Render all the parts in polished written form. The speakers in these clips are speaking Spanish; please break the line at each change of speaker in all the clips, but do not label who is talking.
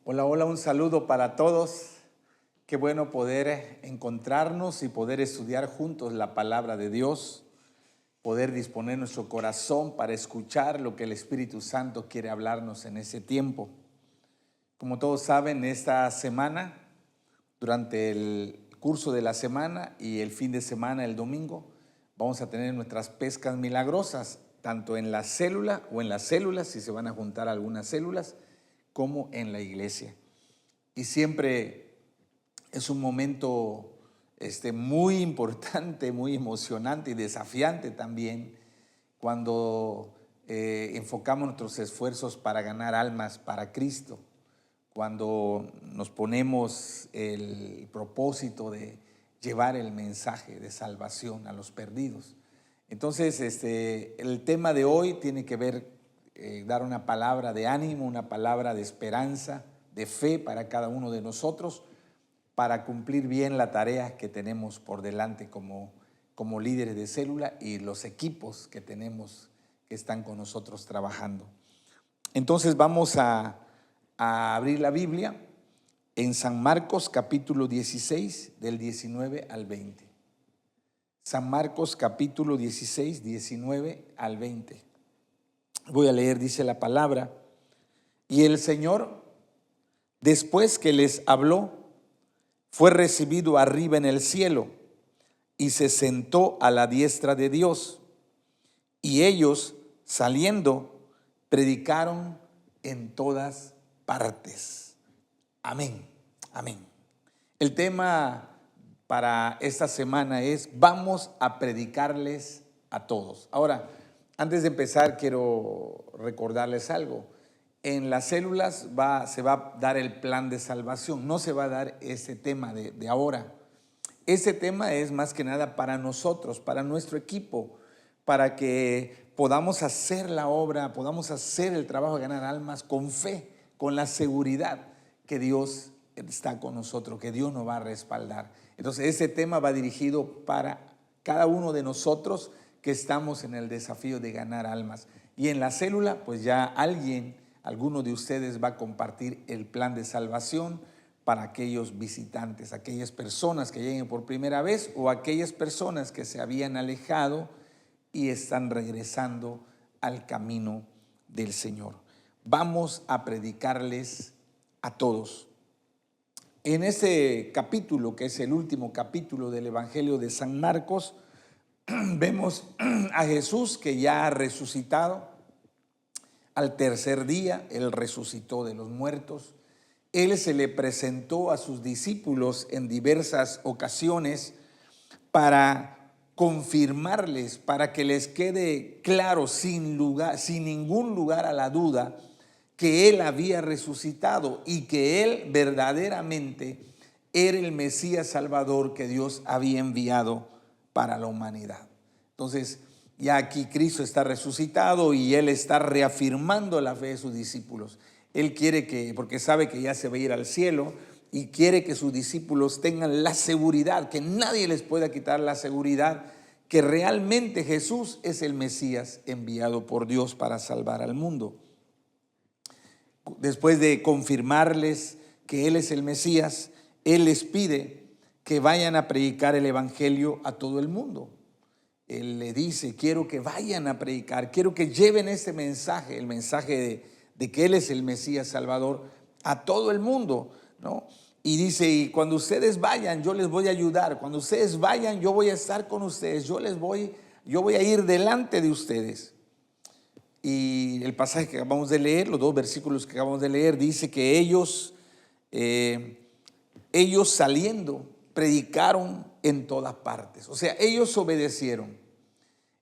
Hola, hola, un saludo para todos. Qué bueno poder encontrarnos y poder estudiar juntos la palabra de Dios, poder disponer nuestro corazón para escuchar lo que el Espíritu Santo quiere hablarnos en ese tiempo. Como todos saben, esta semana, durante el curso de la semana y el fin de semana, el domingo, vamos a tener nuestras pescas milagrosas, tanto en la célula o en las células, si se van a juntar algunas células, como en la iglesia. Y siempre es un momento muy importante, muy emocionante y desafiante también cuando enfocamos nuestros esfuerzos para ganar almas para Cristo, cuando nos ponemos el propósito de llevar el mensaje de salvación a los perdidos. Entonces, el tema de hoy tiene que ver, dar una palabra de ánimo, una palabra de esperanza, de fe para cada uno de nosotros, para cumplir bien la tarea que tenemos por delante como líderes de célula y los equipos que tenemos que están con nosotros trabajando. Entonces vamos a abrir la Biblia en San Marcos capítulo 16 del 19 al 20. San Marcos capítulo 16, 19 al 20. Voy a leer, dice la palabra: y el Señor, después que les habló, fue recibido arriba en el cielo y se sentó a la diestra de Dios. Y ellos, saliendo, predicaron en todas partes. Amén, amén. El tema para esta semana es: vamos a predicarles a todos. Ahora, antes de empezar, quiero recordarles algo. En las células se va a dar el plan de salvación, no se va a dar ese tema de ahora. Ese tema es más que nada para nosotros, para nuestro equipo, para que podamos hacer la obra, podamos hacer el trabajo de ganar almas con fe, con la seguridad que Dios está con nosotros, que Dios nos va a respaldar. Entonces ese tema va dirigido para cada uno de nosotros que estamos en el desafío de ganar almas. Y en la célula, pues ya alguno de ustedes va a compartir el plan de salvación para aquellos visitantes, aquellas personas que lleguen por primera vez o aquellas personas que se habían alejado y están regresando al camino del Señor. Vamos a predicarles a todos. En este capítulo, que es el último capítulo del Evangelio de San Marcos, vemos a Jesús que ya ha resucitado. Al tercer día, Él resucitó de los muertos. Él se le presentó a sus discípulos en diversas ocasiones para confirmarles, para que les quede claro, sin ningún lugar a la duda, que Él había resucitado y que Él verdaderamente era el Mesías Salvador que Dios había enviado para la humanidad. Entonces, ya aquí Cristo está resucitado y Él está reafirmando la fe de sus discípulos. Él quiere porque sabe que ya se va a ir al cielo y quiere que sus discípulos tengan la seguridad, que nadie les pueda quitar la seguridad, que realmente Jesús es el Mesías enviado por Dios para salvar al mundo. Después de confirmarles que Él es el Mesías, Él les pide que vayan a predicar el Evangelio a todo el mundo. Él le dice: quiero que vayan a predicar, quiero que lleven este mensaje, el mensaje de que Él es el Mesías Salvador, a todo el mundo, ¿no? Y dice: y cuando ustedes vayan, yo les voy a ayudar. Cuando ustedes vayan, yo voy a estar con ustedes. Yo voy a ir delante de ustedes. Y el pasaje que acabamos de leer, los dos versículos que acabamos de leer, dice que ellos saliendo predicaron en todas partes. O sea, ellos obedecieron.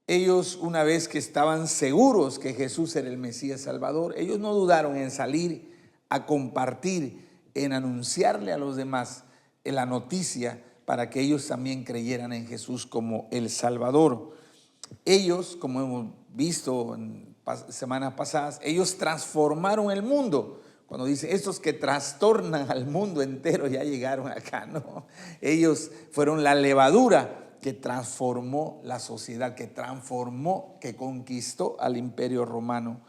Ellos, una vez que estaban seguros que Jesús era el Mesías Salvador, ellos no dudaron en salir a compartir, en anunciarle a los demás la noticia para que ellos también creyeran en Jesús como el Salvador. Ellos, como hemos visto en semanas pasadas, ellos transformaron el mundo. Cuando dice estos que trastornan al mundo entero, ya llegaron acá, ¿no? Ellos fueron la levadura que transformó la sociedad, que conquistó al Imperio Romano,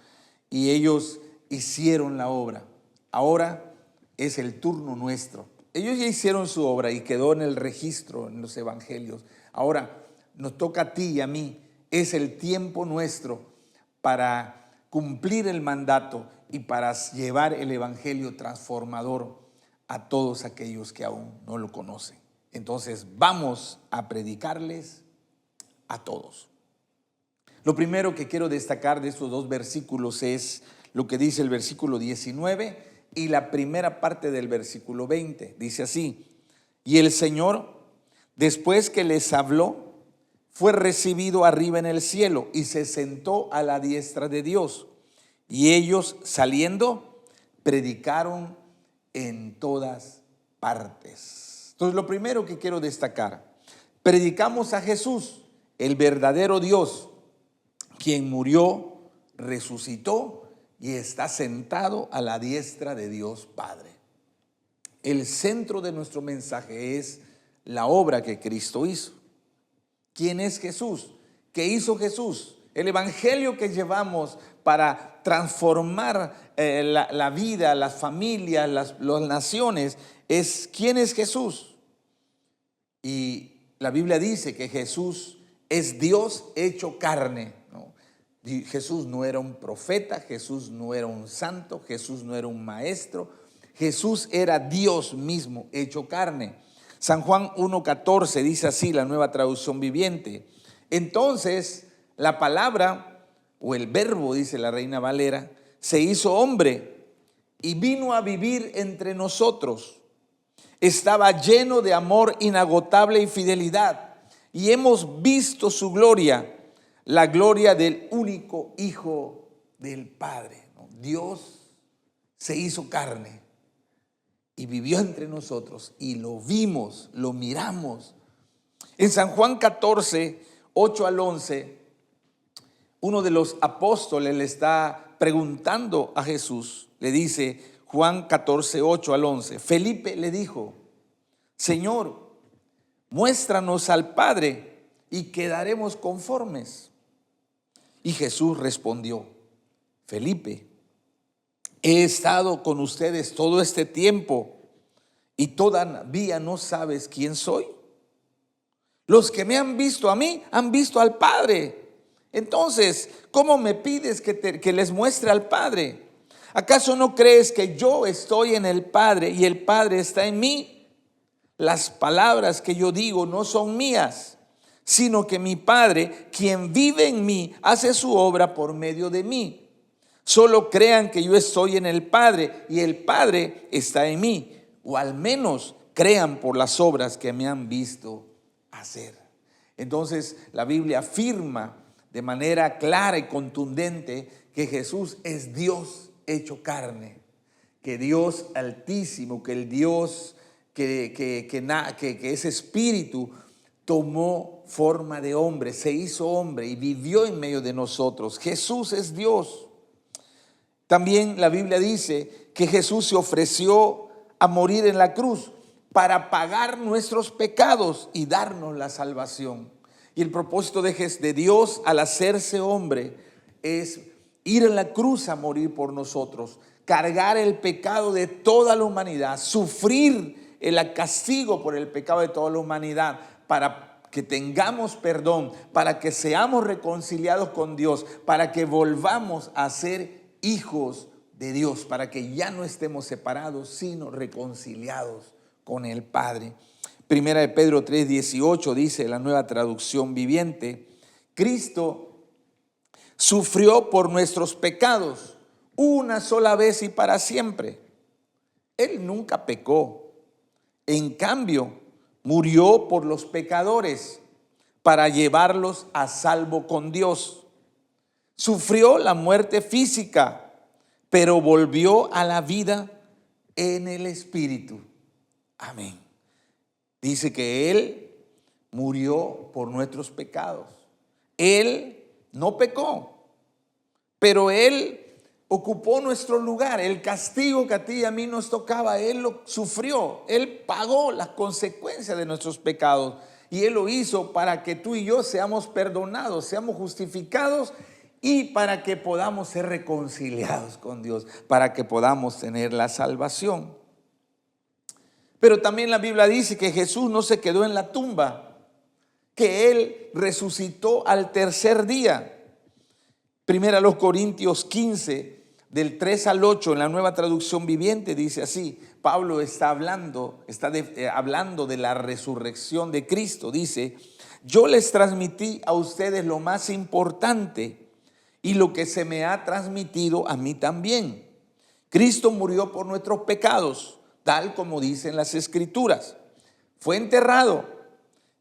y ellos hicieron la obra. Ahora es el turno nuestro. Ellos ya hicieron su obra y quedó en el registro, en los evangelios. Ahora nos toca a ti y a mí. Es el tiempo nuestro para cumplir el mandato y para llevar el evangelio transformador a todos aquellos que aún no lo conocen. Entonces vamos a predicarles a todos. Lo primero que quiero destacar de estos dos versículos es lo que dice el versículo 19 y la primera parte del versículo 20. Dice así: y el Señor, después que les habló, fue recibido arriba en el cielo y se sentó a la diestra de Dios. Y ellos, saliendo, predicaron en todas partes. Entonces, lo primero que quiero destacar: predicamos a Jesús, el verdadero Dios, quien murió, resucitó y está sentado a la diestra de Dios Padre. El centro de nuestro mensaje es la obra que Cristo hizo. ¿Quién es Jesús? ¿Qué hizo Jesús? El evangelio que llevamos para transformar la vida, las familias, las naciones, es ¿quién es Jesús? Y la Biblia dice que Jesús es Dios hecho carne, ¿no? Jesús no era un profeta, Jesús no era un santo, Jesús no era un maestro, Jesús era Dios mismo hecho carne. San Juan 1:14 dice así, la Nueva Traducción Viviente: entonces la palabra o el verbo, dice la Reina Valera, se hizo hombre y vino a vivir entre nosotros. Estaba lleno de amor inagotable y fidelidad, y hemos visto su gloria, la gloria del único Hijo del Padre. Dios se hizo carne y vivió entre nosotros, y lo vimos, lo miramos. En San Juan 14, 8 al 11, uno de los apóstoles le está preguntando a Jesús. Le dice Juan 14, 8 al 11. Felipe le dijo: Señor, muéstranos al Padre y quedaremos conformes. Y Jesús respondió: Felipe, he estado con ustedes todo este tiempo y todavía no sabes quién soy. Los que me han visto a mí han visto al Padre. Entonces, ¿cómo me pides que les muestre al Padre? ¿Acaso no crees que yo estoy en el Padre y el Padre está en mí? Las palabras que yo digo no son mías, sino que mi Padre, quien vive en mí, hace su obra por medio de mí. Solo crean que yo estoy en el Padre y el Padre está en mí, o al menos crean por las obras que me han visto hacer. Entonces la Biblia afirma de manera clara y contundente que Jesús es Dios hecho carne, que Dios altísimo, que el Dios que es espíritu, tomó forma de hombre, se hizo hombre y vivió en medio de nosotros. Jesús es Dios. También la Biblia dice que Jesús se ofreció a morir en la cruz para pagar nuestros pecados y darnos la salvación. Y el propósito de Dios al hacerse hombre es ir a la cruz a morir por nosotros, cargar el pecado de toda la humanidad, sufrir el castigo por el pecado de toda la humanidad, para que tengamos perdón, para que seamos reconciliados con Dios, para que volvamos a ser hijos de Dios, para que ya no estemos separados, sino reconciliados con el Padre. Primera de Pedro 3:18 dice la Nueva Traducción Viviente: Cristo sufrió por nuestros pecados una sola vez y para siempre. Él nunca pecó. En cambio, murió por los pecadores para llevarlos a salvo con Dios. Sufrió la muerte física, pero volvió a la vida en el Espíritu. Amén. Dice que Él murió por nuestros pecados. Él no pecó, pero Él ocupó nuestro lugar. El castigo que a ti y a mí nos tocaba, Él lo sufrió. Él pagó las consecuencias de nuestros pecados. Y Él lo hizo para que tú y yo seamos perdonados, seamos justificados, y para que podamos ser reconciliados con Dios, para que podamos tener la salvación. Pero también la Biblia dice que Jesús no se quedó en la tumba, que Él resucitó al tercer día. Primera a los Corintios 15, del 3 al 8, en la Nueva Traducción Viviente, dice así. Pablo está hablando de la resurrección de Cristo. Dice: yo les transmití a ustedes lo más importante y lo que se me ha transmitido a mí también. Cristo murió por nuestros pecados, tal como dicen las Escrituras. Fue enterrado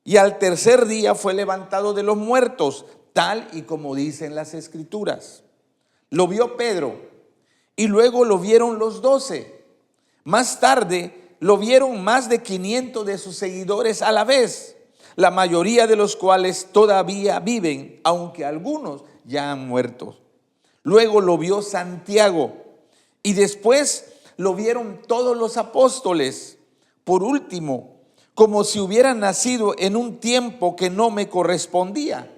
y al tercer día fue levantado de los muertos, tal y como dicen las Escrituras. Lo vio Pedro y luego lo vieron los 12. Más tarde lo vieron más de 500 de sus seguidores a la vez, la mayoría de los cuales todavía viven, aunque algunos ya han muerto. Luego lo vio Santiago y después lo vieron todos los apóstoles. Por último, como si hubieran nacido en un tiempo que no me correspondía,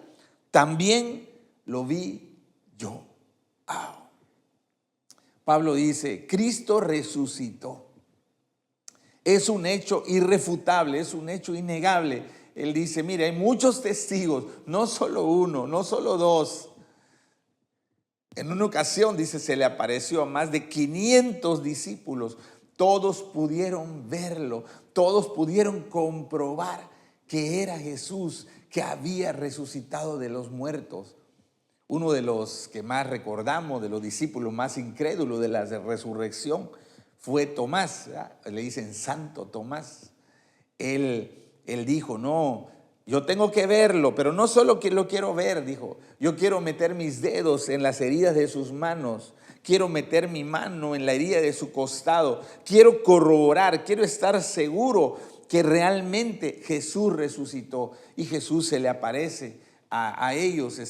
también lo vi yo. Pablo dice: Cristo resucitó. Es un hecho irrefutable, es un hecho innegable. Él dice: mire, hay muchos testigos, no solo uno, no solo dos. En una ocasión, dice, se le apareció a más de 500 discípulos. Todos pudieron verlo, todos pudieron comprobar que era Jesús, que había resucitado de los muertos. Uno de los que más recordamos, de los discípulos más incrédulos de la resurrección, fue Tomás, ¿verdad? Le dicen Santo Tomás. Él dijo: no, yo tengo que verlo, pero no solo que lo quiero ver, dijo, yo quiero meter mis dedos en las heridas de sus manos, quiero meter mi mano en la herida de su costado, quiero corroborar, quiero estar seguro que realmente Jesús resucitó. Y Jesús se le aparece a ellos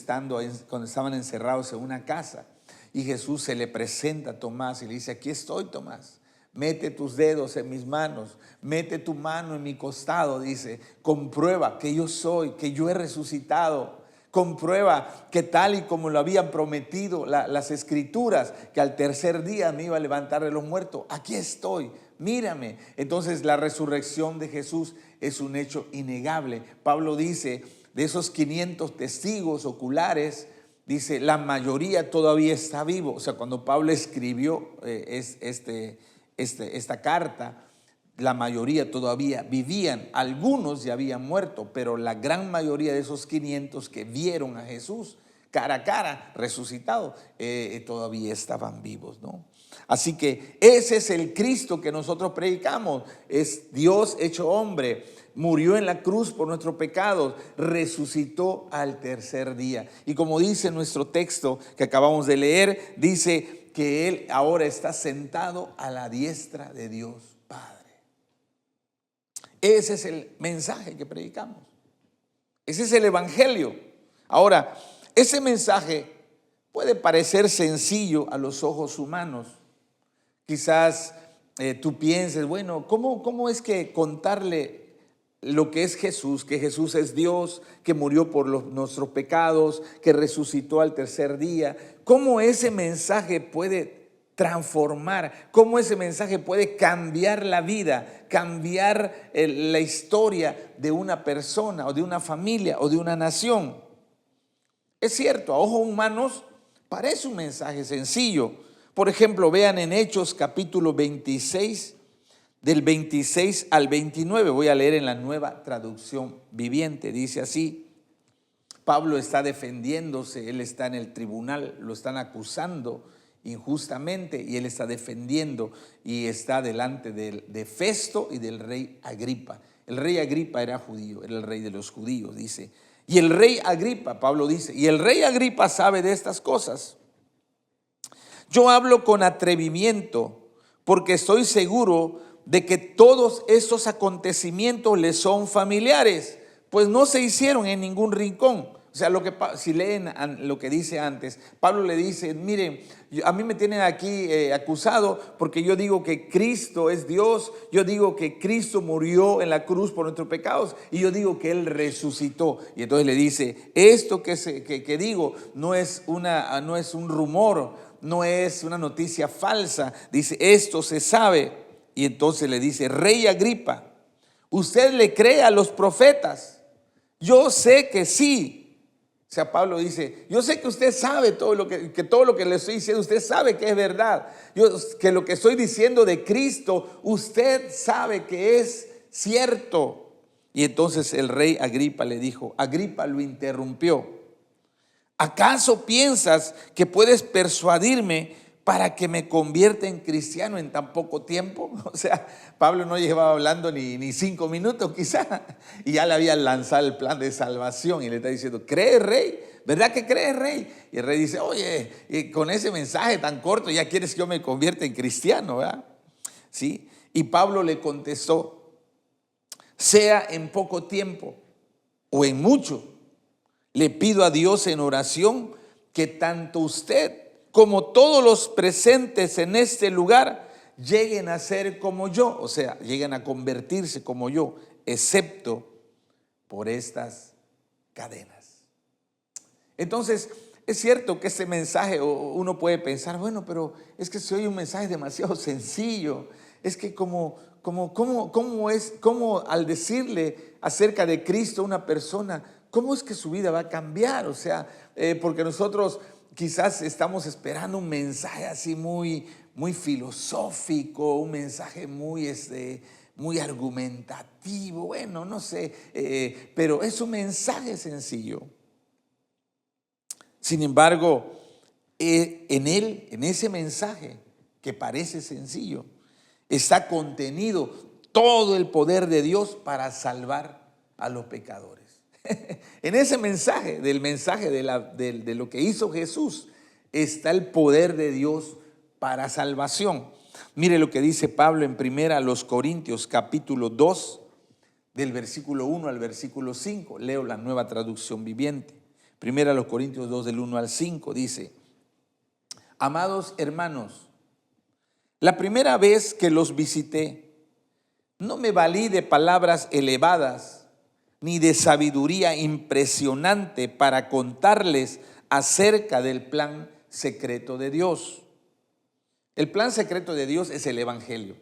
cuando estaban encerrados en una casa, y Jesús se le presenta a Tomás y le dice: aquí estoy, Tomás, mete tus dedos en mis manos, mete tu mano en mi costado, dice, comprueba que yo soy, que yo he resucitado, comprueba que tal y como lo habían prometido las Escrituras, que al tercer día me iba a levantar de los muertos, aquí estoy, mírame. Entonces la resurrección de Jesús es un hecho innegable. Pablo dice: de esos 500 testigos oculares, dice, la mayoría todavía está vivo. O sea, cuando Pablo escribió esta carta, la mayoría todavía vivían. Algunos ya habían muerto, pero la gran mayoría de esos 500 que vieron a Jesús cara a cara, resucitado, todavía estaban vivos, ¿no? Así que ese es el Cristo que nosotros predicamos. Es Dios hecho hombre, murió en la cruz por nuestros pecados, resucitó al tercer día. Y como dice nuestro texto que acabamos de leer, dice que Él ahora está sentado a la diestra de Dios Padre. Ese es el mensaje que predicamos. Ese es el evangelio. Ahora, ese mensaje puede parecer sencillo a los ojos humanos. Quizás tú pienses, bueno, ¿cómo es que contarle lo que es Jesús, que Jesús es Dios, que murió por nuestros pecados, que resucitó al tercer día? ¿Cómo ese mensaje puede transformar? ¿Cómo ese mensaje puede cambiar la vida, cambiar la historia de una persona o de una familia o de una nación? Es cierto, a ojos humanos parece un mensaje sencillo. Por ejemplo, vean en Hechos capítulo 26, del 26 al 29. Voy a leer en la Nueva Traducción Viviente. Dice así: Pablo está defendiéndose, él está en el tribunal, lo están acusando injustamente y él está defendiendo y está delante de Festo y del rey Agripa. El rey Agripa era judío, era el rey de los judíos, dice. Y el rey Agripa, Pablo dice, y el rey Agripa sabe de estas cosas. Yo hablo con atrevimiento porque estoy seguro de que todos estos acontecimientos le son familiares, pues no se hicieron en ningún rincón. O sea, si leen lo que dice antes, Pablo le dice: miren, a mí me tienen aquí acusado porque yo digo que Cristo es Dios, yo digo que Cristo murió en la cruz por nuestros pecados y yo digo que Él resucitó. Y entonces le dice: esto que digo no es un rumor, no es una noticia falsa. Dice: esto se sabe Y entonces le dice: Rey Agripa, ¿usted le cree a los profetas? Yo sé que sí. O sea, Pablo dice: yo sé que usted sabe todo lo que todo lo que le estoy diciendo, usted sabe que es verdad. Que lo que estoy diciendo de Cristo, usted sabe que es cierto. Y entonces el rey Agripa le dijo, Agripa lo interrumpió: ¿acaso piensas que puedes persuadirme para que me convierta en cristiano en tan poco tiempo? O sea, Pablo no llevaba hablando ni 5 minutos quizá, y ya le habían lanzado el plan de salvación y le está diciendo: ¿crees, rey? ¿Verdad que crees, rey? Y el rey dice: oye, y con ese mensaje tan corto ya quieres que yo me convierta en cristiano, ¿verdad? ¿Sí? Y Pablo le contestó: sea en poco tiempo o en mucho, le pido a Dios en oración que tanto usted como todos los presentes en este lugar lleguen a ser como yo, o sea, lleguen a convertirse como yo, excepto por estas cadenas. Entonces, es cierto que este mensaje, uno puede pensar, bueno, pero es que soy un mensaje demasiado sencillo. Es que como al decirle acerca de Cristo a una persona, ¿cómo es que su vida va a cambiar? O sea, porque nosotros quizás estamos esperando un mensaje así muy filosófico, un mensaje muy argumentativo, bueno, no sé, pero es un mensaje sencillo. Sin embargo, en ese mensaje que parece sencillo, está contenido todo el poder de Dios para salvar a los pecadores. En ese mensaje, de lo que hizo Jesús, está el poder de Dios para salvación. Mire lo que dice Pablo en 1 Corintios capítulo 2, del versículo 1 al versículo 5. Leo la Nueva Traducción Viviente. 1 Corintios 2, del 1 al 5, dice: amados hermanos, la primera vez que los visité, no me valí de palabras elevadas ni de sabiduría impresionante para contarles acerca del plan secreto de Dios. El plan secreto de Dios es el Evangelio.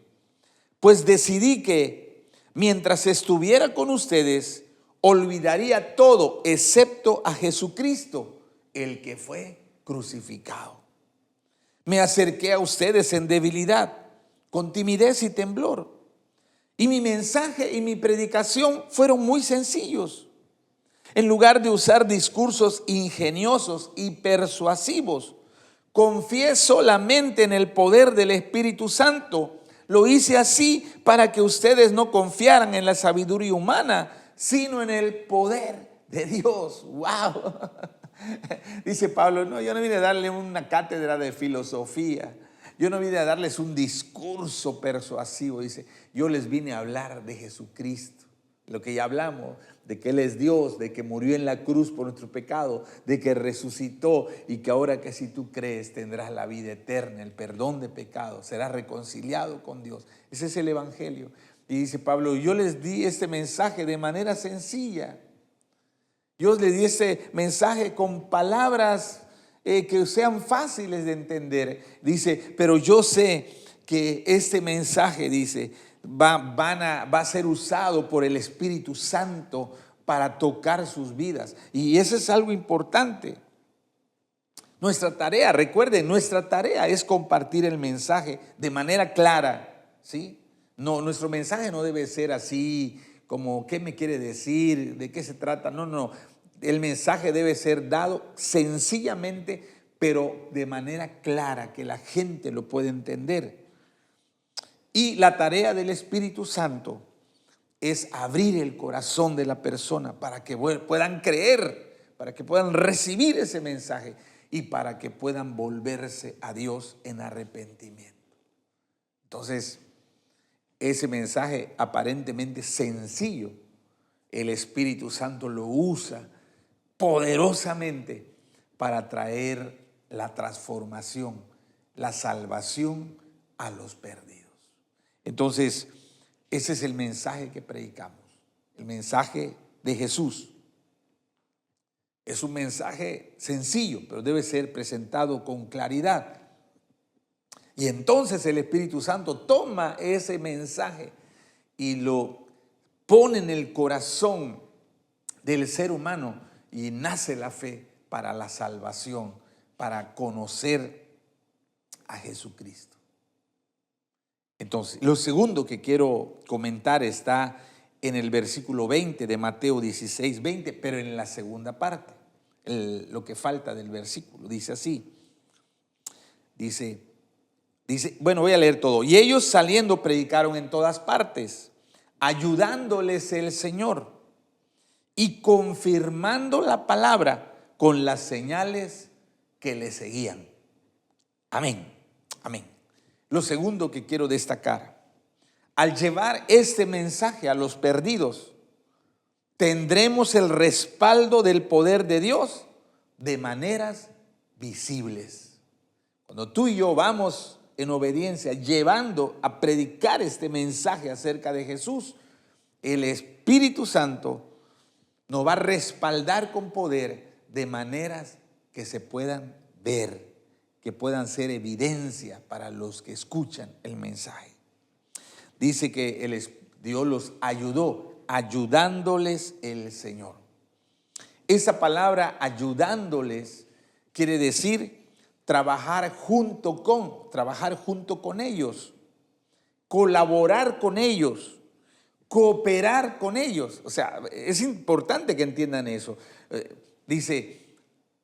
Pues decidí que mientras estuviera con ustedes, olvidaría todo excepto a Jesucristo, el que fue crucificado. Me acerqué a ustedes en debilidad, con timidez y temblor. Y mi mensaje y mi predicación fueron muy sencillos. En lugar de usar discursos ingeniosos y persuasivos, confié solamente en el poder del Espíritu Santo. Lo hice así para que ustedes no confiaran en la sabiduría humana, sino en el poder de Dios. ¡Wow! Dice Pablo: no, yo no vine a darle una cátedra de filosofía. Yo no vine a darles un discurso persuasivo. Dice: yo les vine a hablar de Jesucristo. Lo que ya hablamos, de que Él es Dios, de que murió en la cruz por nuestro pecado, de que resucitó y que ahora que si tú crees tendrás la vida eterna, el perdón de pecados, serás reconciliado con Dios. Ese es el Evangelio. Y dice Pablo: yo les di este mensaje de manera sencilla. Yo les di este mensaje con palabras que sean fáciles de entender. Dice: pero yo sé que este mensaje, dice, va a ser usado por el Espíritu Santo para tocar sus vidas. Y eso es algo importante. Nuestra tarea, recuerden, nuestra tarea es compartir el mensaje de manera clara, ¿sí? No, nuestro mensaje no debe ser así como: ¿qué me quiere decir? ¿De qué se trata? No, no. El mensaje debe ser dado sencillamente, pero de manera clara, que la gente lo pueda entender. Y la tarea del Espíritu Santo es abrir el corazón de la persona para que puedan creer, para que puedan recibir ese mensaje y para que puedan volverse a Dios en arrepentimiento. Entonces, ese mensaje aparentemente sencillo, el Espíritu Santo lo usa poderosamente para traer la transformación, la salvación a los perdidos. Entonces, ese es el mensaje que predicamos, el mensaje de Jesús. Es un mensaje sencillo, pero debe ser presentado con claridad. Y entonces el Espíritu Santo toma ese mensaje y lo pone en el corazón del ser humano y nace la fe para la salvación, para conocer a Jesucristo. Entonces, lo segundo que quiero comentar está en el versículo 20 de Mateo 16, 20, pero en la segunda parte, lo que falta del versículo, dice así. Dice, bueno, voy a leer todo. Y ellos saliendo predicaron en todas partes, ayudándoles el Señor y confirmando la palabra con las señales que le seguían. Amén, amén. Lo segundo que quiero destacar, al llevar este mensaje a los perdidos, tendremos el respaldo del poder de Dios de maneras visibles. Cuando tú y yo vamos en obediencia, llevando a predicar este mensaje acerca de Jesús, el Espíritu Santo nos va a respaldar con poder de maneras que se puedan ver, que puedan ser evidencia para los que escuchan el mensaje. Dice que Dios los ayudó, ayudándoles el Señor. Esa palabra ayudándoles quiere decir trabajar junto con ellos, colaborar con ellos, cooperar con ellos. O sea, es importante que entiendan eso. Dice,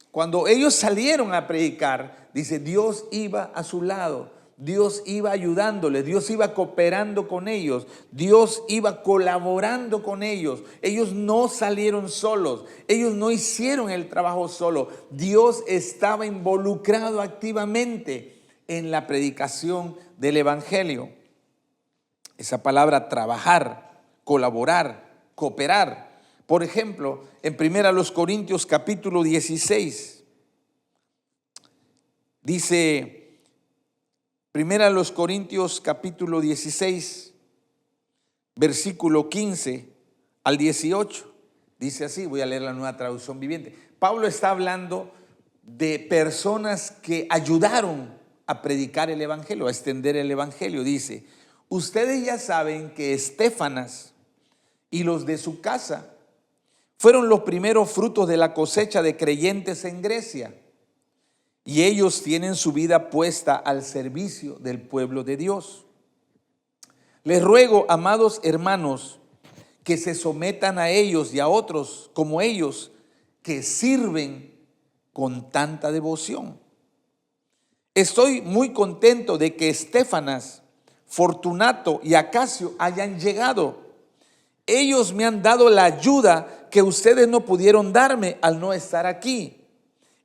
cuando ellos salieron a predicar, dice, Dios iba a su lado, Dios iba ayudándoles, Dios iba cooperando con ellos, Dios iba colaborando con ellos. Ellos no salieron solos, ellos no hicieron el trabajo solo. Dios estaba involucrado activamente en la predicación del evangelio. Esa palabra trabajar, colaborar, cooperar. Por ejemplo, en 1 Corintios capítulo 16, dice 1 Corintios capítulo 16, versículo 15 al 18, dice así, voy a leer la Nueva Traducción Viviente. Pablo está hablando de personas que ayudaron a predicar el evangelio, a extender el evangelio. Dice, ustedes ya saben que Estéfanas y los de su casa fueron los primeros frutos de la cosecha de creyentes en Grecia, y ellos tienen su vida puesta al servicio del pueblo de Dios. Les ruego, amados hermanos, que se sometan a ellos y a otros como ellos, que sirven con tanta devoción. Estoy muy contento de que Estéfanas, Fortunato y Acacio hayan llegado. Ellos me han dado la ayuda que ustedes no pudieron darme al no estar aquí.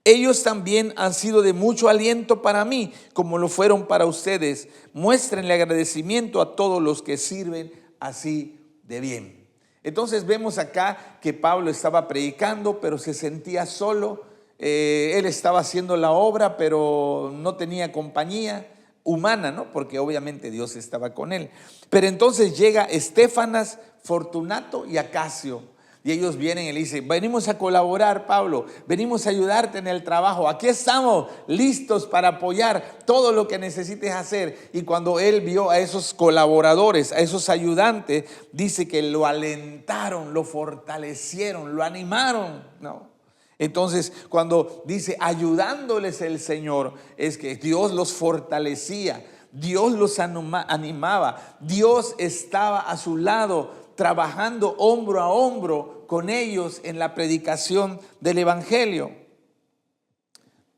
Ellos también han sido de mucho aliento para mí, como lo fueron para ustedes. Muéstrenle agradecimiento a todos los que sirven así de bien. Entonces vemos acá que Pablo estaba predicando, pero se sentía solo. Él estaba haciendo la obra, pero no tenía compañía humana, ¿no? Porque obviamente Dios estaba con él. Pero entonces llega Estéfanas, Fortunato y Acacio. Y ellos vienen y le dicen, venimos a colaborar, Pablo, venimos a ayudarte en el trabajo. Aquí estamos listos para apoyar todo lo que necesites hacer. Y cuando él vio a esos colaboradores, a esos ayudantes, dice que lo alentaron, lo fortalecieron, lo animaron, ¿no? Entonces, cuando dice ayudándoles el Señor, es que Dios los fortalecía, Dios los animaba, Dios estaba a su lado, trabajando hombro a hombro con ellos en la predicación del evangelio.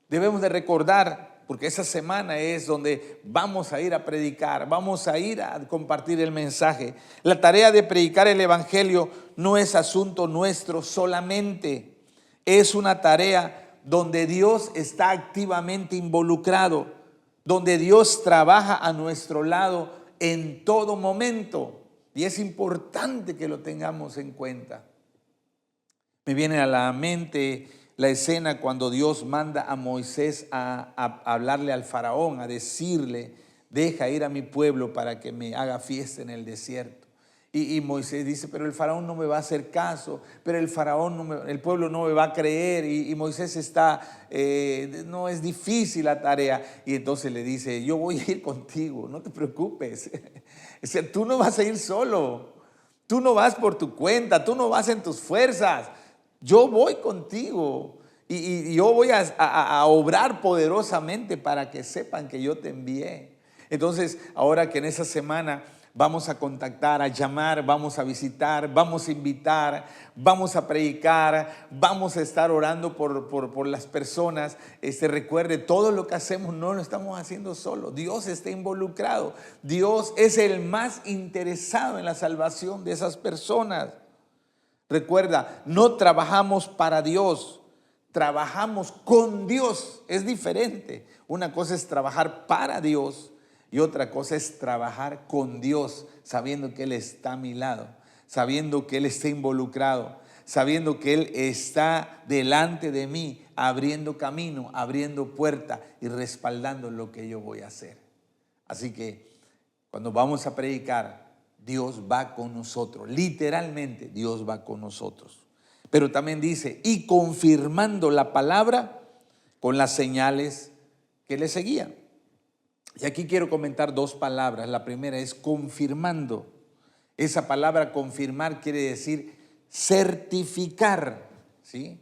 Debemos de recordar, porque esa semana es donde vamos a ir a predicar, vamos a ir a compartir el mensaje. La tarea de predicar el evangelio no es asunto nuestro solamente. Es una tarea donde Dios está activamente involucrado, donde Dios trabaja a nuestro lado en todo momento. Y es importante que lo tengamos en cuenta. Me viene a la mente la escena cuando Dios manda a Moisés a hablarle al faraón, a decirle, deja ir a mi pueblo para que me haga fiesta en el desierto. Y Moisés dice, pero el faraón no me va a hacer caso, pero el el pueblo no me va a creer. Y Moisés no es difícil la tarea. Y entonces le dice, yo voy a ir contigo, no te preocupes. O sea, tú no vas a ir solo, tú no vas por tu cuenta, tú no vas en tus fuerzas. Yo voy contigo y yo voy a obrar poderosamente para que sepan que yo te envié. Entonces, ahora que en esa semana vamos a contactar, a llamar, vamos a visitar, vamos a invitar, vamos a predicar, vamos a estar orando por las personas. Recuerde, todo lo que hacemos no lo estamos haciendo solo. Dios está involucrado. Dios es el más interesado en la salvación de esas personas. Recuerda, no trabajamos para Dios, trabajamos con Dios. Es diferente. Una cosa es trabajar para Dios y otra cosa es trabajar con Dios, sabiendo que Él está a mi lado, sabiendo que Él está involucrado, sabiendo que Él está delante de mí, abriendo camino, abriendo puerta y respaldando lo que yo voy a hacer. Así que cuando vamos a predicar, Dios va con nosotros. Literalmente, Dios va con nosotros. Pero también dice, y confirmando la palabra con las señales que le seguían. Y aquí quiero comentar dos palabras. La primera es confirmando. Esa palabra confirmar quiere decir certificar, ¿sí?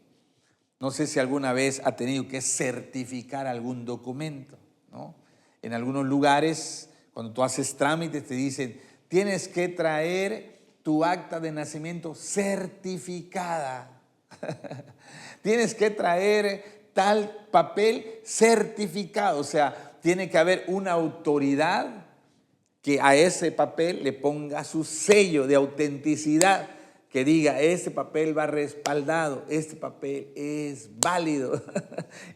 No sé si alguna vez ha tenido que certificar algún documento, ¿no? En algunos lugares, cuando tú haces trámites, te dicen, tienes que traer tu acta de nacimiento certificada. Tienes que traer tal papel certificado, o sea, tiene que haber una autoridad que a ese papel le ponga su sello de autenticidad, que diga, este papel va respaldado, este papel es válido.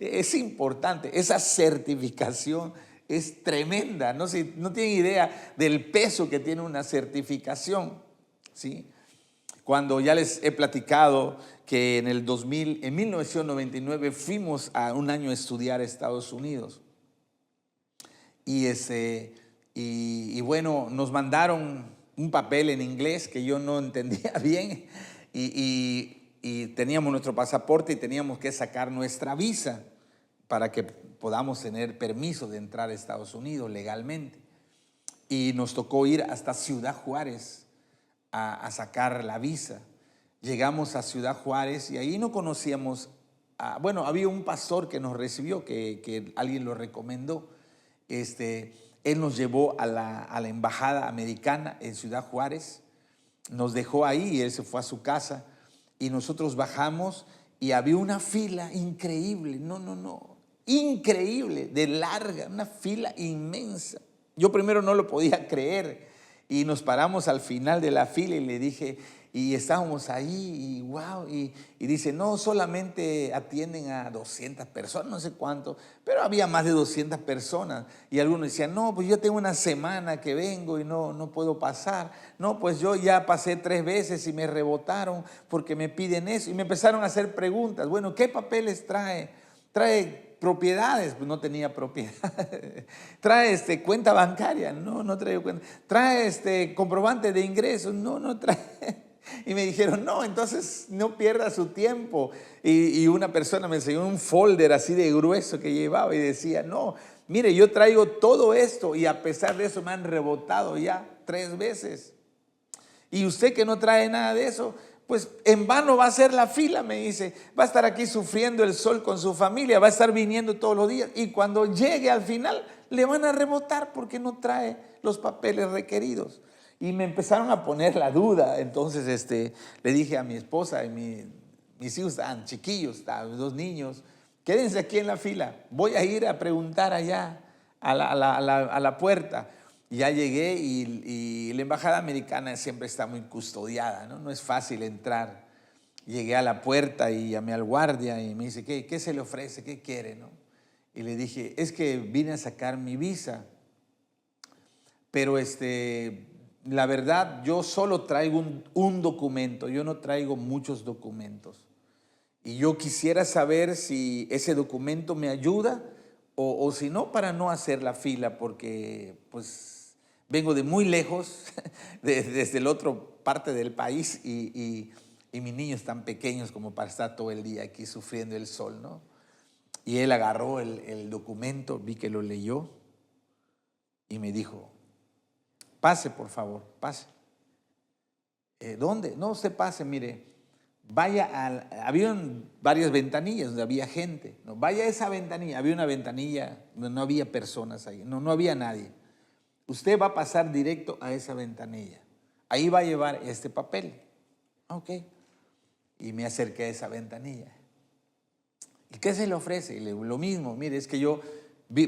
Es importante, esa certificación es tremenda. No tienen idea del peso que tiene una certificación, ¿sí? Cuando ya les he platicado que en 1999 fuimos a un año a estudiar a Estados Unidos. Y bueno, nos mandaron un papel en inglés que yo no entendía bien y teníamos nuestro pasaporte y teníamos que sacar nuestra visa para que podamos tener permiso de entrar a Estados Unidos legalmente. Y nos tocó ir hasta Ciudad Juárez a sacar la visa. Llegamos a Ciudad Juárez y ahí no conocíamos, bueno, había un pastor que nos recibió, que alguien lo recomendó. Él nos llevó a la embajada americana en Ciudad Juárez, nos dejó ahí y él se fue a su casa y nosotros bajamos y había una fila increíble, increíble, de larga, una fila inmensa. Yo primero no lo podía creer y nos paramos al final de la fila y le dije, y estábamos ahí y wow, y dice, no, solamente atienden a 200 personas, no sé cuánto, pero había más de 200 personas. Y algunos decían, no, pues yo tengo una semana que vengo y no puedo pasar. No, pues yo ya pasé 3 veces y me rebotaron porque me piden eso. Y me empezaron a hacer preguntas, bueno, ¿qué papeles trae? ¿Trae propiedades? Pues no tenía propiedades. ¿Trae cuenta bancaria? No trae cuenta. ¿Trae comprobante de ingresos? No trae. Y me dijeron, no, entonces no pierda su tiempo. Y una persona me enseñó un folder así de grueso que llevaba y decía, no, mire, yo traigo todo esto y a pesar de eso me han rebotado ya 3 veces. Y usted que no trae nada de eso, pues en vano va a hacer la fila, me dice. Va a estar aquí sufriendo el sol con su familia, va a estar viniendo todos los días. Y cuando llegue al final, le van a rebotar porque no trae los papeles requeridos. Y me empezaron a poner la duda. Entonces le dije a mi esposa, y mis hijos estaban chiquillos, estaban 2 niños, quédense aquí en la fila, voy a ir a preguntar allá a la puerta. Y ya llegué y la embajada americana siempre está muy custodiada, no es fácil entrar. Llegué a la puerta y llamé al guardia y me dice, ¿qué se le ofrece? ¿Qué quiere? ¿No? Y le dije, es que vine a sacar mi visa, pero la verdad, yo solo traigo un documento, yo no traigo muchos documentos. Y yo quisiera saber si ese documento me ayuda o si no, para no hacer la fila, porque pues vengo de muy lejos, desde la otra parte del país, y mis niños están pequeños como para estar todo el día aquí sufriendo el sol, ¿no? Y él agarró el documento, vi que lo leyó y me dijo, pase por favor, pase. ¿Dónde? No, usted pase, mire, habían varias ventanillas donde había gente, no, vaya a esa ventanilla, había una ventanilla donde no había personas ahí, no había nadie. Usted va a pasar directo a esa ventanilla, ahí va a llevar este papel. Ok, y me acerqué a esa ventanilla. ¿Y qué se le ofrece? Y le digo, lo mismo, mire, es que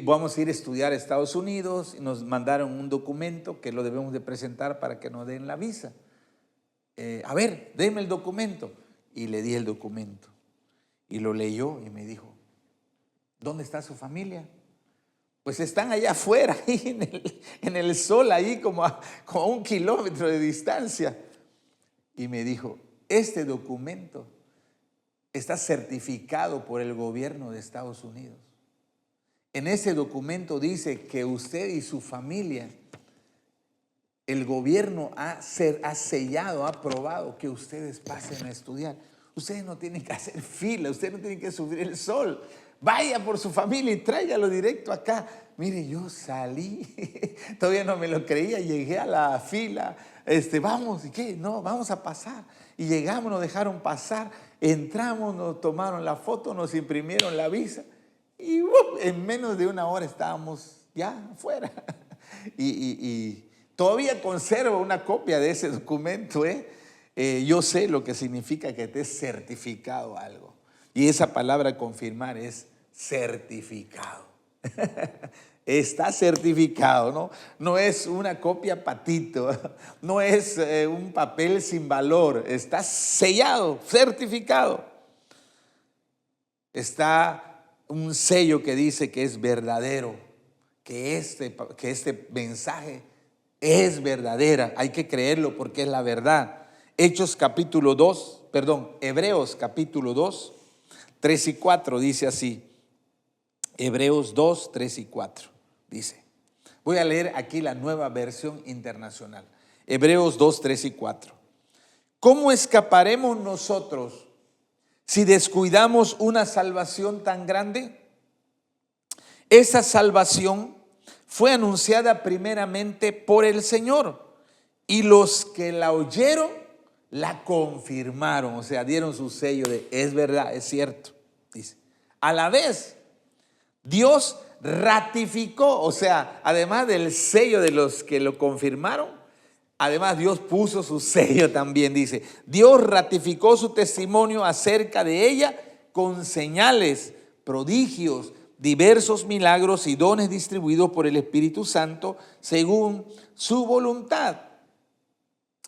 vamos a ir a estudiar a Estados Unidos y nos mandaron un documento que lo debemos de presentar para que nos den la visa. A ver, déme el documento. Y le di el documento. Y lo leyó y me dijo, ¿dónde está su familia? Pues están allá afuera, ahí en el sol, ahí como a 1 kilómetro de distancia. Y me dijo, este documento está certificado por el gobierno de Estados Unidos. En ese documento dice que usted y su familia, el gobierno ha sellado, ha aprobado que ustedes pasen a estudiar. Ustedes no tienen que hacer fila, ustedes no tienen que sufrir el sol. Vaya por su familia y tráigalo directo acá. Mire, yo salí, todavía no me lo creía, llegué a la fila, vamos, ¿y qué? No, vamos a pasar. Y llegamos, nos dejaron pasar, entramos, nos tomaron la foto, nos imprimieron la visa y en menos de 1 hora estábamos ya afuera. Y todavía conservo una copia de ese documento, yo sé lo que significa que te es certificado algo. Y esa palabra confirmar es certificado. Está certificado, ¿no? No es una copia patito, no es un papel sin valor, está sellado, certificado. Está un sello que dice que es verdadero, que este mensaje es verdadera, hay que creerlo porque es la verdad. Hebreos capítulo 2, 3 y 4 dice así. Hebreos 2, 3 y 4 dice. Voy a leer aquí la Nueva Versión Internacional. Hebreos 2, 3 y 4. ¿Cómo escaparemos nosotros si descuidamos una salvación tan grande? Esa salvación fue anunciada primeramente por el Señor, y los que la oyeron la confirmaron, o sea, dieron su sello de es verdad, es cierto. Dice, a la vez Dios ratificó, o sea, además del sello de los que lo confirmaron, además Dios puso su sello también. Dice, Dios ratificó su testimonio acerca de ella con señales, prodigios, diversos milagros y dones distribuidos por el Espíritu Santo según su voluntad.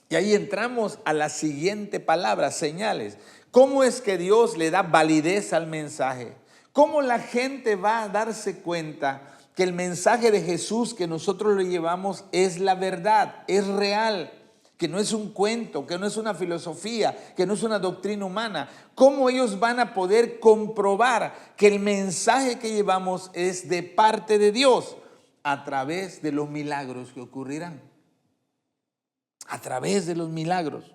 Y ahí entramos a la siguiente palabra, señales. ¿Cómo es que Dios le da validez al mensaje? ¿Cómo la gente va a darse cuenta que el mensaje de Jesús que nosotros le llevamos es la verdad, es real, que no es un cuento, que no es una filosofía, que no es una doctrina humana? ¿Cómo ellos van a poder comprobar que el mensaje que llevamos es de parte de Dios? A través de los milagros que ocurrirán. A través de los milagros.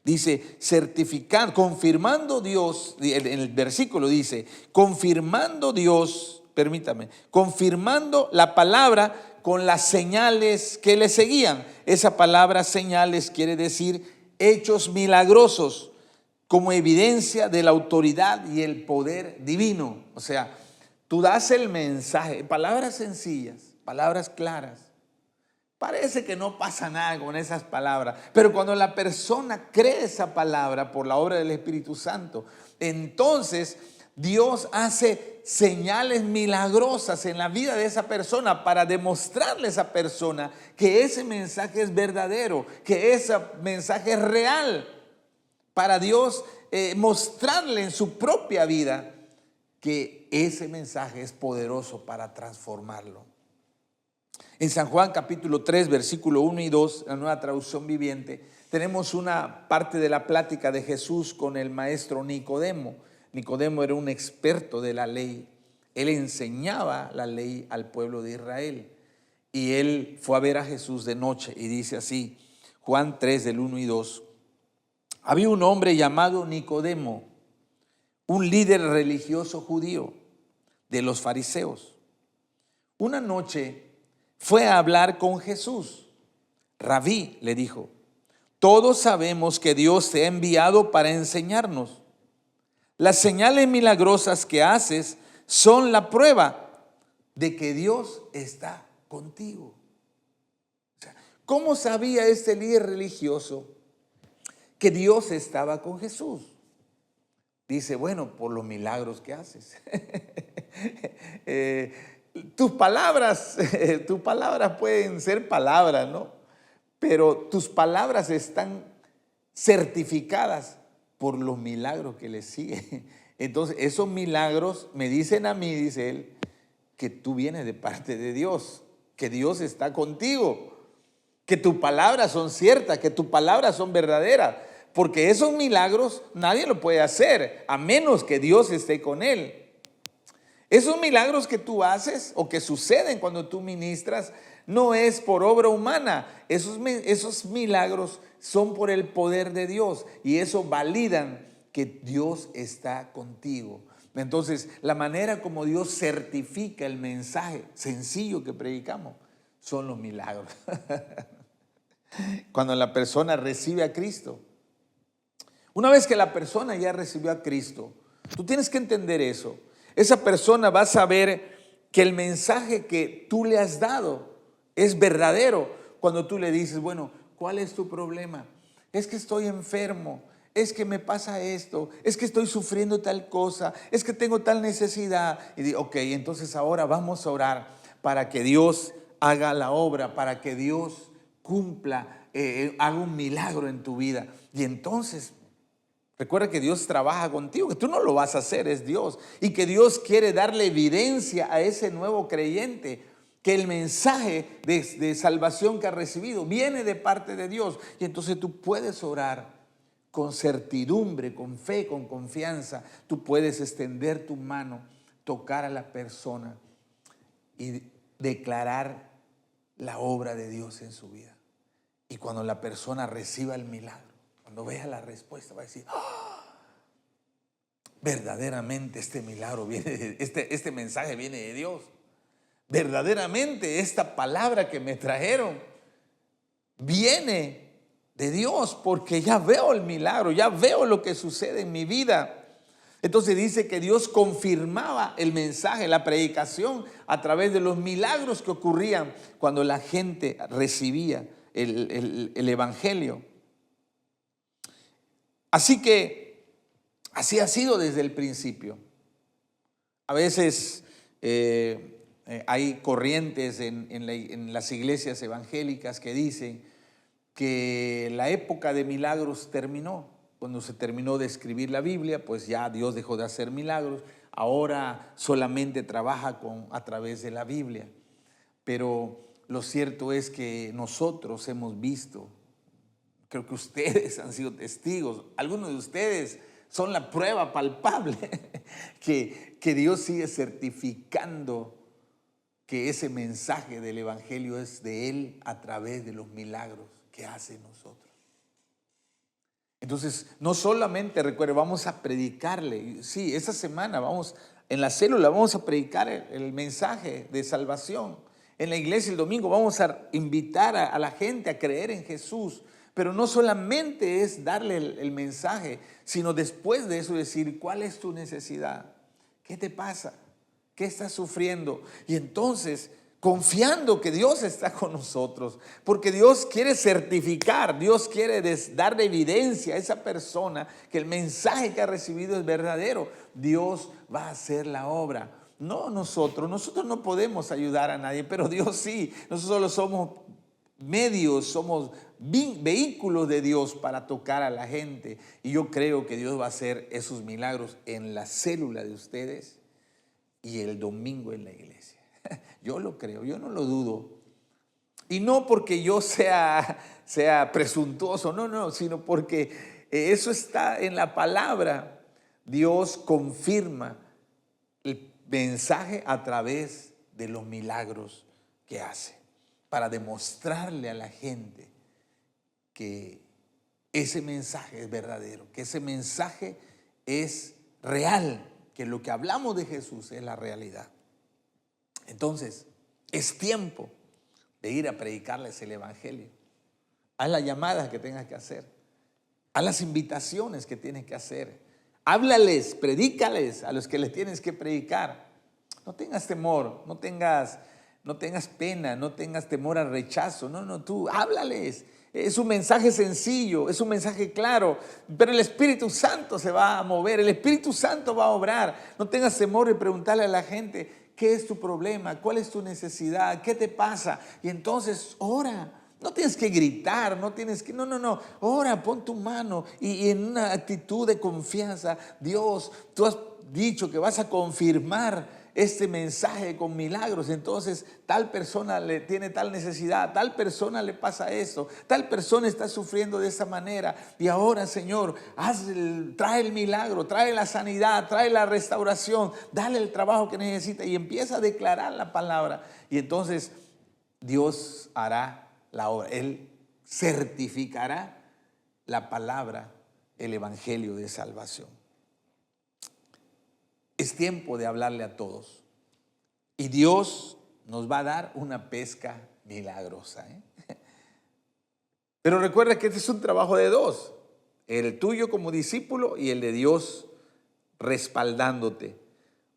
Dice, certificar, confirmando Dios, en el versículo dice, confirmando Dios, permítame, confirmando la palabra con las señales que le seguían. Esa palabra señales quiere decir hechos milagrosos, como evidencia de la autoridad y el poder divino. O sea, tú das el mensaje, palabras sencillas, palabras claras. Parece que no pasa nada con esas palabras, pero cuando la persona cree esa palabra por la obra del Espíritu Santo, entonces Dios hace señales milagrosas en la vida de esa persona para demostrarle a esa persona que ese mensaje es verdadero, que ese mensaje es real. Para Dios mostrarle en su propia vida que ese mensaje es poderoso para transformarlo. En San Juan capítulo 3, versículo 1 y 2, la Nueva Traducción Viviente, tenemos una parte de la plática de Jesús con el maestro Nicodemo. Nicodemo era un experto de la ley. Él enseñaba la ley al pueblo de Israel. y él fue a ver a Jesús de noche y dice así, Juan 3 del 1 y 2, había un hombre llamado Nicodemo, un líder religioso judío de los fariseos. Una noche fue a hablar con Jesús. Rabí, le dijo, todos sabemos que Dios te ha enviado para enseñarnos. Las señales milagrosas que haces son la prueba de que Dios está contigo. O sea, ¿cómo sabía este líder religioso que Dios estaba con Jesús? Dice, bueno, por los milagros que haces. Tus palabras pueden ser palabras, ¿no? Pero tus palabras están certificadas por los milagros que le siguen. Entonces, esos milagros me dicen a mí, dice él, que tú vienes de parte de Dios, que Dios está contigo, que tus palabras son ciertas, que tus palabras son verdaderas, porque esos milagros nadie lo puede hacer a menos que Dios esté con él. Esos milagros que tú haces o que suceden cuando tú ministras no es por obra humana. Esos milagros son por el poder de Dios y eso validan que Dios está contigo. Entonces, la manera como Dios certifica el mensaje sencillo que predicamos son los milagros. Cuando la persona recibe a Cristo. Una vez que la persona ya recibió a Cristo, tú tienes que entender eso. Esa persona va a saber que el mensaje que tú le has dado es verdadero. Cuando tú le dices, bueno, ¿cuál es tu problema? Es que estoy enfermo, es que me pasa esto, es que estoy sufriendo tal cosa, es que tengo tal necesidad. Y digo, ok, entonces ahora vamos a orar para que Dios haga la obra, para que Dios cumpla, haga un milagro en tu vida. Y entonces recuerda que Dios trabaja contigo, que tú no lo vas a hacer, es Dios. Y que Dios quiere darle evidencia a ese nuevo creyente que el mensaje de salvación que ha recibido viene de parte de Dios. Y entonces tú puedes orar con certidumbre, con fe, con confianza. Tú puedes extender tu mano, tocar a la persona y declarar la obra de Dios en su vida. Y cuando la persona reciba el milagro, cuando vea la respuesta, va a decir, ¡oh! Verdaderamente este milagro viene, este mensaje viene de Dios. Verdaderamente esta palabra que me trajeron viene de Dios, porque ya veo el milagro, ya veo lo que sucede en mi vida. Entonces dice que Dios confirmaba el mensaje, la predicación a través de los milagros que ocurrían cuando la gente recibía el evangelio. Así que así ha sido desde el principio. A veces hay corrientes en las iglesias evangélicas que dicen que la época de milagros terminó. Cuando se terminó de escribir la Biblia, pues ya Dios dejó de hacer milagros. Ahora solamente trabaja a través de la Biblia. Pero lo cierto es que nosotros hemos visto, creo que ustedes han sido testigos, algunos de ustedes son la prueba palpable que Dios sigue certificando que ese mensaje del evangelio es de Él a través de los milagros que hace en nosotros. Entonces, no solamente, recuerde, vamos a predicarle. Sí, esta semana en la célula vamos a predicar el mensaje de salvación. En la iglesia el domingo vamos a invitar a la gente a creer en Jesús. Pero no solamente es darle el mensaje, sino después de eso decir, ¿cuál es tu necesidad? ¿Qué te pasa? ¿Qué estás sufriendo? Y entonces, confiando que Dios está con nosotros, porque Dios quiere certificar, Dios quiere darle evidencia a esa persona que el mensaje que ha recibido es verdadero. Dios va a hacer la obra. No nosotros no podemos ayudar a nadie, pero Dios sí. Nosotros solo somos medios, somos vehículos de Dios para tocar a la gente. Y yo creo que Dios va a hacer esos milagros en la célula de ustedes y el domingo en la iglesia. Yo lo creo, yo no lo dudo. Y no porque yo sea presuntuoso, no, sino porque eso está en la palabra. Dios confirma el mensaje a través de los milagros que hace. para demostrarle a la gente que ese mensaje es verdadero, que ese mensaje es real, que lo que hablamos de Jesús es la realidad. Entonces, es tiempo de ir a predicarles el evangelio. Haz las llamadas que tengas que hacer. Haz las invitaciones que tienes que hacer. Háblales, predícales a los que les tienes que predicar. No tengas temor, no tengas pena, no tengas temor al rechazo. No, tú háblales. Es un mensaje sencillo, es un mensaje claro, pero el Espíritu Santo se va a mover, el Espíritu Santo va a obrar. No tengas temor de preguntarle a la gente, ¿qué es tu problema? ¿Cuál es tu necesidad? ¿Qué te pasa? Y entonces ora. No tienes que gritar, no, ora, pon tu mano y en una actitud de confianza. Dios, tú has dicho que vas a confirmar este mensaje con milagros. Entonces tal persona le tiene tal necesidad, tal persona le pasa esto, tal persona está sufriendo de esa manera. Y ahora, Señor, trae el milagro, trae la sanidad, trae la restauración, dale el trabajo que necesita y empieza a declarar la palabra. Y entonces Dios hará la obra. Él certificará la palabra, el evangelio de salvación. Es tiempo de hablarle a todos. Y Dios nos va a dar una pesca milagrosa. Pero recuerda que este es un trabajo de dos. El tuyo como discípulo y el de Dios respaldándote.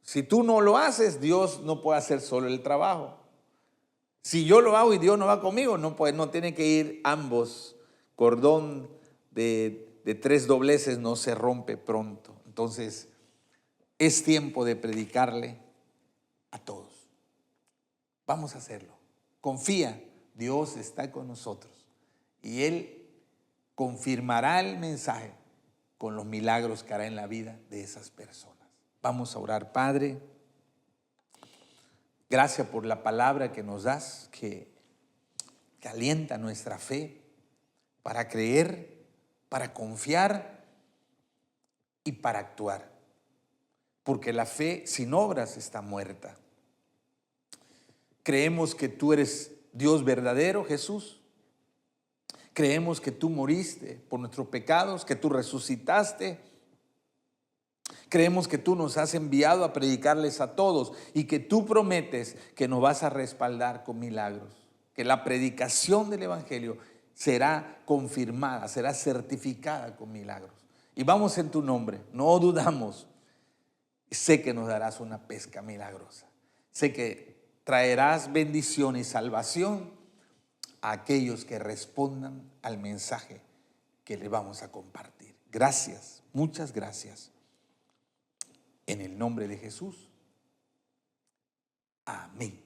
Si tú no lo haces, Dios no puede hacer solo el trabajo. Si yo lo hago y Dios no va conmigo, no tiene que ir ambos. Cordón de 3 dobleces no se rompe pronto. Entonces, es tiempo de predicarle a todos. Vamos a hacerlo. Confía, Dios está con nosotros. Y Él confirmará el mensaje con los milagros que hará en la vida de esas personas. Vamos a orar. Padre, gracias por la palabra que nos das, que alienta nuestra fe para creer, para confiar y para actuar. Porque la fe sin obras está muerta. Creemos que tú eres Dios verdadero, Jesús. Creemos que tú moriste por nuestros pecados, que tú resucitaste. Creemos que tú nos has enviado a predicarles a todos y que tú prometes que nos vas a respaldar con milagros. Que la predicación del evangelio será confirmada, será certificada con milagros. Y vamos en tu nombre, no dudamos. Sé que nos darás una pesca milagrosa. Sé que traerás bendición y salvación a aquellos que respondan al mensaje que le vamos a compartir. Gracias, muchas gracias. En el nombre de Jesús. Amén.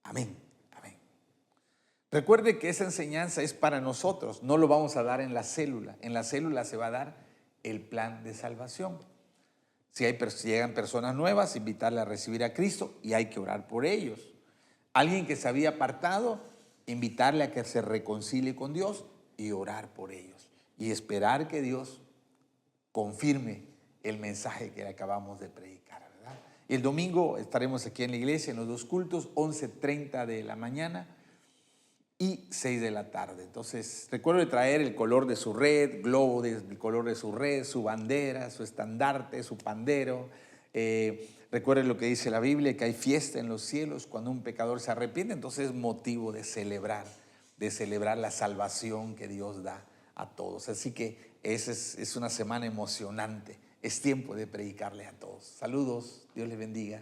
Amén. Amén. Recuerde que esa enseñanza es para nosotros. No lo vamos a dar en la célula. En la célula se va a dar el plan de salvación. Si llegan personas nuevas, invitarle a recibir a Cristo y hay que orar por ellos. Alguien que se había apartado, invitarle a que se reconcilie con Dios y orar por ellos. Y esperar que Dios confirme el mensaje que le acabamos de predicar, ¿verdad? El domingo estaremos aquí en la iglesia en los 2 cultos, 11:30 de la mañana y 6 de la tarde. Entonces, recuerde traer el color de su red, globo del color de su red, su bandera, su estandarte, su pandero. Recuerde lo que dice la Biblia, que hay fiesta en los cielos cuando un pecador se arrepiente. Entonces es motivo de celebrar la salvación que Dios da a todos. Así que es una semana emocionante. Es tiempo de predicarle a todos. Saludos, Dios les bendiga.